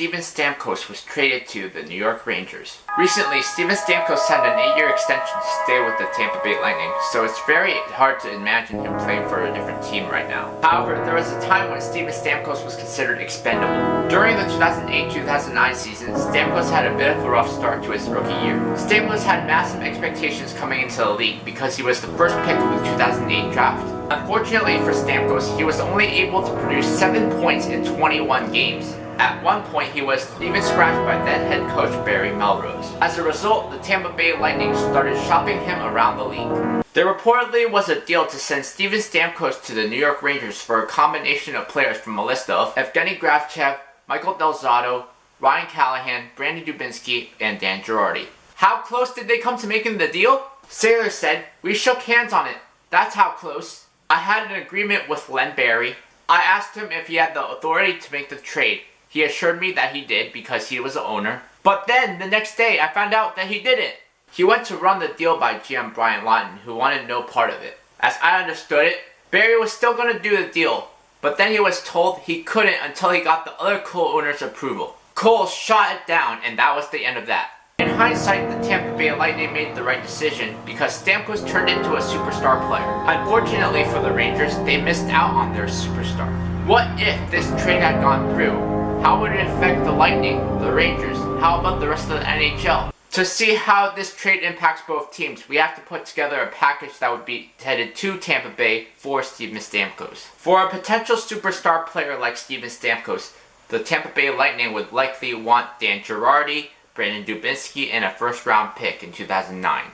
Steven Stamkos was traded to the New York Rangers. Recently, Steven Stamkos signed an 8-year extension to stay with the Tampa Bay Lightning, so it's very hard to imagine him playing for a different team right now. However, there was a time when Steven Stamkos was considered expendable. During the 2008-2009 season, Stamkos had a bit of a rough start to his rookie year. Stamkos had massive expectations coming into the league because he was the first pick of the 2008 draft. Unfortunately for Stamkos, he was only able to produce 7 points in 21 games. At one point, he was even scratched by then head coach Barry Melrose. As a result, the Tampa Bay Lightning started shopping him around the league. There reportedly was a deal to send Steven Stamkos to the New York Rangers for a combination of players from a list of Evgeny Gravchev, Michael Del Zotto, Ryan Callahan, Brandon Dubinsky, and Dan Girardi. How close did they come to making the deal? Sailor said, "We shook hands on it. That's how close. I had an agreement with Len Barry. I asked him if he had the authority to make the trade. He assured me that he did because he was the owner. But then, the next day, I found out that he didn't. He went to run the deal by GM Brian Lawton, who wanted no part of it. As I understood it, Barry was still going to do the deal, but then he was told he couldn't until he got the other co-owner's approval. Cole shot it down, and that was the end of that." In hindsight, the Tampa Bay Lightning made the right decision because Stamkos turned into a superstar player. Unfortunately for the Rangers, they missed out on their superstar. What if this trade had gone through? How would it affect the Lightning, the Rangers? How about the rest of the NHL? To see how this trade impacts both teams, we have to put together a package that would be headed to Tampa Bay for Steven Stamkos. For a potential superstar player like Steven Stamkos, the Tampa Bay Lightning would likely want Dan Girardi, Brandon Dubinsky, and a first-round pick in 2009.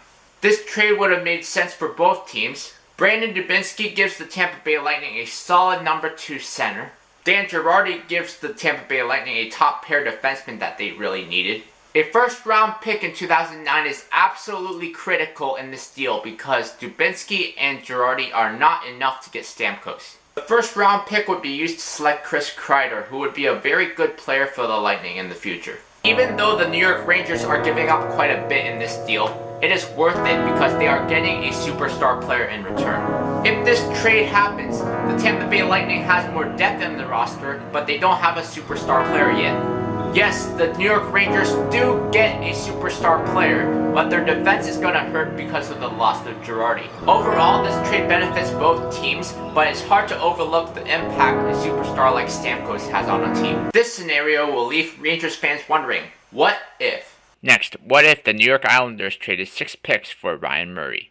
This trade would have made sense for both teams. Brandon Dubinsky gives the Tampa Bay Lightning a solid number 2 center. Dan Girardi gives the Tampa Bay Lightning a top-pair defenseman that they really needed. A first-round pick in 2009 is absolutely critical in this deal because Dubinsky and Girardi are not enough to get Stamkos. The first-round pick would be used to select Chris Kreider, who would be a very good player for the Lightning in the future. Even though the New York Rangers are giving up quite a bit in this deal, it is worth it because they are getting a superstar player in return. If this trade happens, the Tampa Bay Lightning has more depth in the roster, but they don't have a superstar player yet. Yes, the New York Rangers do get a superstar player, but their defense is going to hurt because of the loss of Girardi. Overall, this trade benefits both teams, but it's hard to overlook the impact a superstar like Stamkos has on a team. This scenario will leave Rangers fans wondering, what if? Next, what if the New York Islanders traded 6 picks for Ryan Murray?